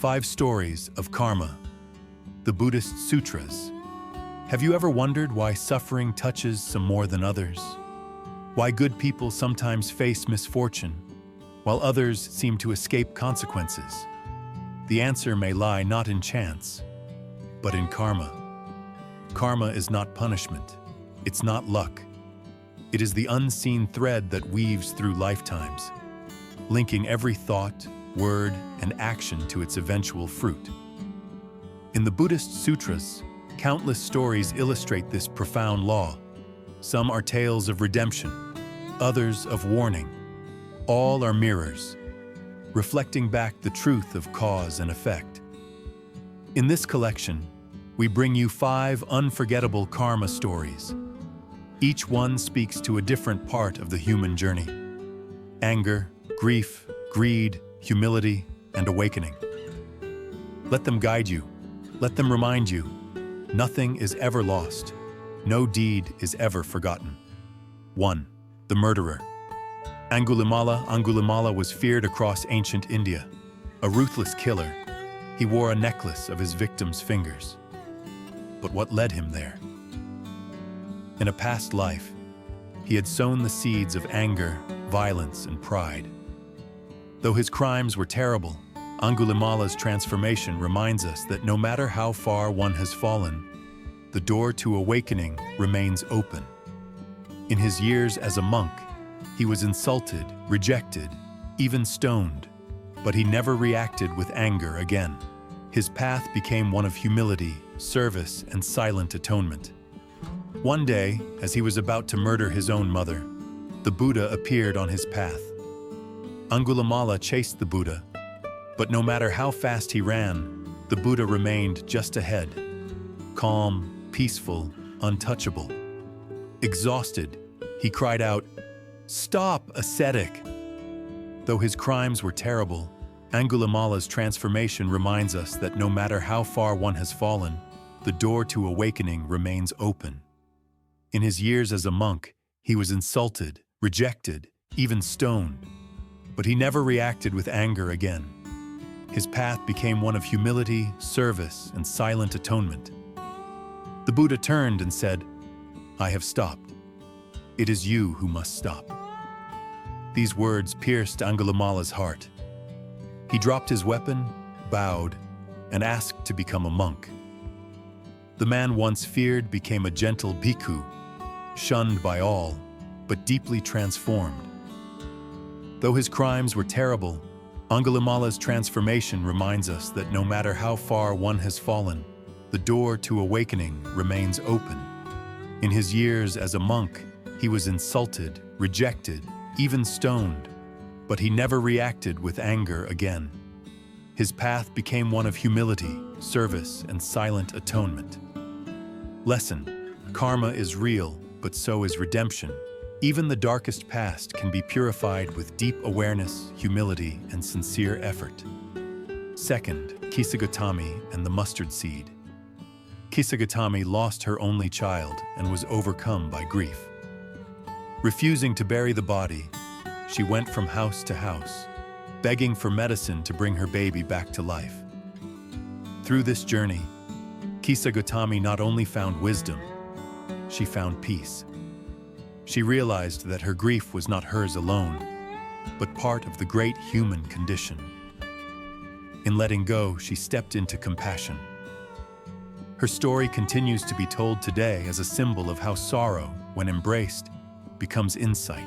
5 Stories of Karma, the Buddhist Sutras. Have you ever wondered why suffering touches some more than others? Why good people sometimes face misfortune, while others seem to escape consequences? The answer may lie not in chance, but in karma. Karma is not punishment. It's not luck. It is the unseen thread that weaves through lifetimes, linking every thought, word, and action to its eventual fruit. In the Buddhist Sutras, countless stories illustrate this profound law. Some are tales of redemption, others of warning. All are mirrors, reflecting back the truth of cause and effect. In this collection, we bring you 5 unforgettable karma stories. Each one speaks to a different part of the human journey: anger, grief, greed, humility, and awakening. Let them guide you. Let them remind you, nothing is ever lost. No deed is ever forgotten. 1. The murderer. Angulimala was feared across ancient India. A ruthless killer, he wore a necklace of his victims' fingers. But what led him there? In a past life, he had sown the seeds of anger, violence, and pride. Though his crimes were terrible, Angulimala's transformation reminds us that no matter how far one has fallen, the door to awakening remains open. In his years as a monk, he was insulted, rejected, even stoned, but he never reacted with anger again. His path became one of humility, service, and silent atonement. One day, as he was about to murder his own mother, the Buddha appeared on his path. Angulimala chased the Buddha, but no matter how fast he ran, the Buddha remained just ahead, calm, peaceful, untouchable. Exhausted, he cried out, "Stop, ascetic!" Though his crimes were terrible, Angulimala's transformation reminds us that no matter how far one has fallen, the door to awakening remains open. In his years as a monk, he was insulted, rejected, even stoned, but he never reacted with anger again. His path became one of humility, service, and silent atonement. The Buddha turned and said, "I have stopped. It is you who must stop." These words pierced Angulimala's heart. He dropped his weapon, bowed, and asked to become a monk. The man once feared became a gentle bhikkhu, shunned by all, but deeply transformed. Though his crimes were terrible, Angulimala's transformation reminds us that no matter how far one has fallen, the door to awakening remains open. In his years as a monk, he was insulted, rejected, even stoned, but he never reacted with anger again. His path became one of humility, service, and silent atonement. Lesson: karma is real, but so is redemption. Even the darkest past can be purified with deep awareness, humility, and sincere effort. 2. Kisagotami and the mustard seed. Kisagotami lost her only child and was overcome by grief. Refusing to bury the body, she went from house to house, begging for medicine to bring her baby back to life. Through this journey, Kisagotami not only found wisdom, she found peace. She realized that her grief was not hers alone, but part of the great human condition. In letting go, she stepped into compassion. Her story continues to be told today as a symbol of how sorrow, when embraced, becomes insight.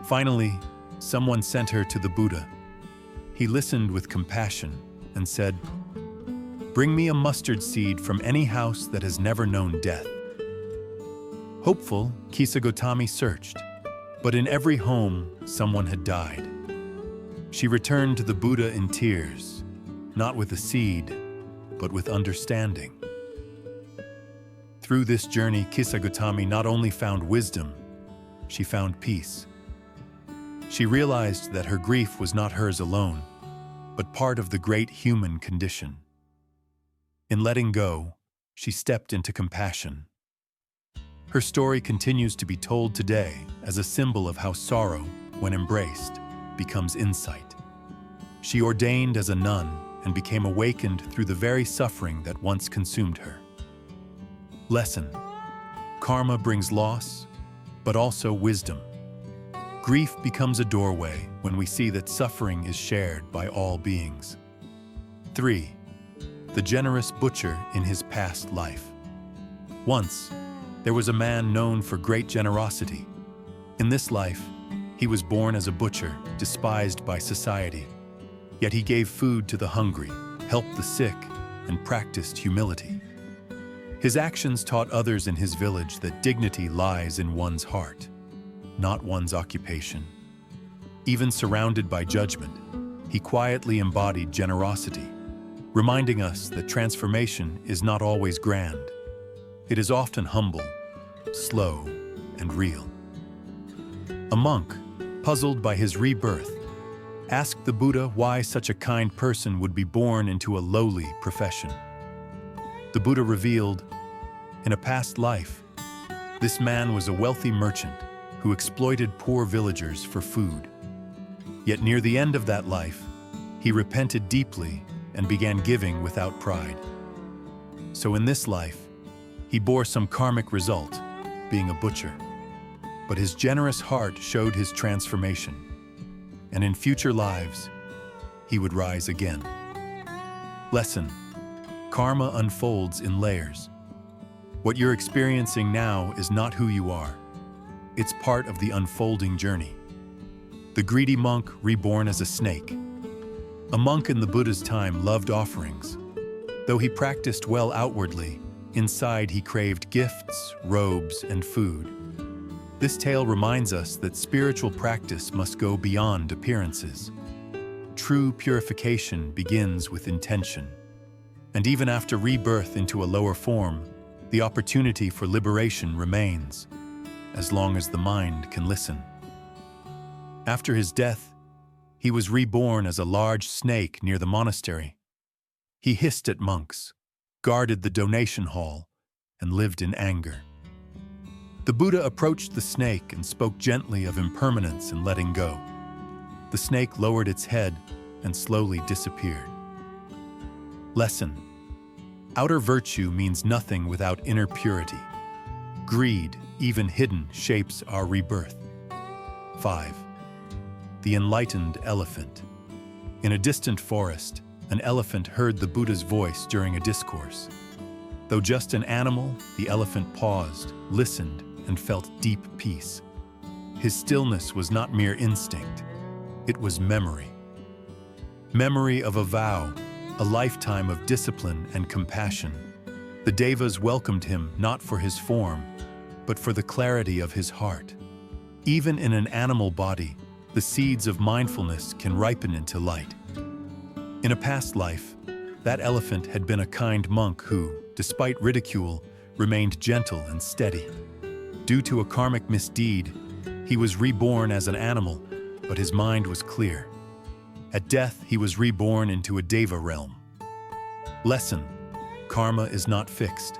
Finally, someone sent her to the Buddha. He listened with compassion and said, "Bring me a mustard seed from any house that has never known death." Hopeful, Kisagotami searched, but in every home, someone had died. She returned to the Buddha in tears, not with a seed, but with understanding. Through this journey, Kisagotami not only found wisdom, she found peace. She realized that her grief was not hers alone, but part of the great human condition. In letting go, she stepped into compassion. Her story continues to be told today as a symbol of how sorrow, when embraced, becomes insight. She ordained as a nun and became awakened through the very suffering that once consumed her. Lesson: karma brings loss, but also wisdom. Grief becomes a doorway when we see that suffering is shared by all beings. 3. The generous butcher in his past life. Once, there was a man known for great generosity. In this life, he was born as a butcher, despised by society. Yet he gave food to the hungry, helped the sick, and practiced humility. His actions taught others in his village that dignity lies in one's heart, not one's occupation. Even surrounded by judgment, he quietly embodied generosity, reminding us that transformation is not always grand. It is often humble, slow, and real. A monk, puzzled by his rebirth, asked the Buddha why such a kind person would be born into a lowly profession. The Buddha revealed, in a past life, this man was a wealthy merchant who exploited poor villagers for food. Yet near the end of that life, he repented deeply and began giving without pride. So in this life, he bore some karmic result, being a butcher. But his generous heart showed his transformation, and in future lives, he would rise again. Lesson: karma unfolds in layers. What you're experiencing now is not who you are. It's part of the unfolding journey. The greedy monk reborn as a snake. A monk in the Buddha's time loved offerings. Though he practiced well outwardly, inside he craved gifts, robes, and food. This tale reminds us that spiritual practice must go beyond appearances. True purification begins with intention. And even after rebirth into a lower form, the opportunity for liberation remains, as long as the mind can listen. After his death, he was reborn as a large snake near the monastery. He hissed at monks, guarded the donation hall, and lived in anger. The Buddha approached the snake and spoke gently of impermanence and letting go. The snake lowered its head and slowly disappeared. Lesson: outer virtue means nothing without inner purity. Greed, even hidden, shapes our rebirth. 5. The enlightened elephant. In a distant forest, an elephant heard the Buddha's voice during a discourse. Though just an animal, the elephant paused, listened, and felt deep peace. His stillness was not mere instinct. It was memory. Memory of a vow, a lifetime of discipline and compassion. The Devas welcomed him not for his form, but for the clarity of his heart. Even in an animal body, the seeds of mindfulness can ripen into light. In a past life, that elephant had been a kind monk who, despite ridicule, remained gentle and steady. Due to a karmic misdeed, he was reborn as an animal, but his mind was clear. At death, he was reborn into a Deva realm. Lesson: karma is not fixed.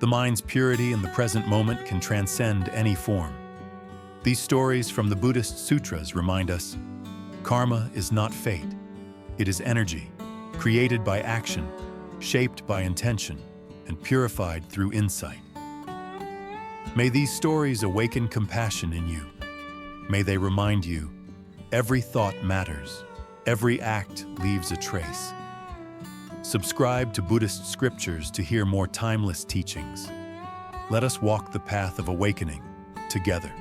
The mind's purity in the present moment can transcend any form. These stories from the Buddhist Sutras remind us, karma is not fate. It is energy, created by action, shaped by intention, and purified through insight. May these stories awaken compassion in you. May they remind you, every thought matters, every act leaves a trace. Subscribe to Buddhist scriptures to hear more timeless teachings. Let us walk the path of awakening together.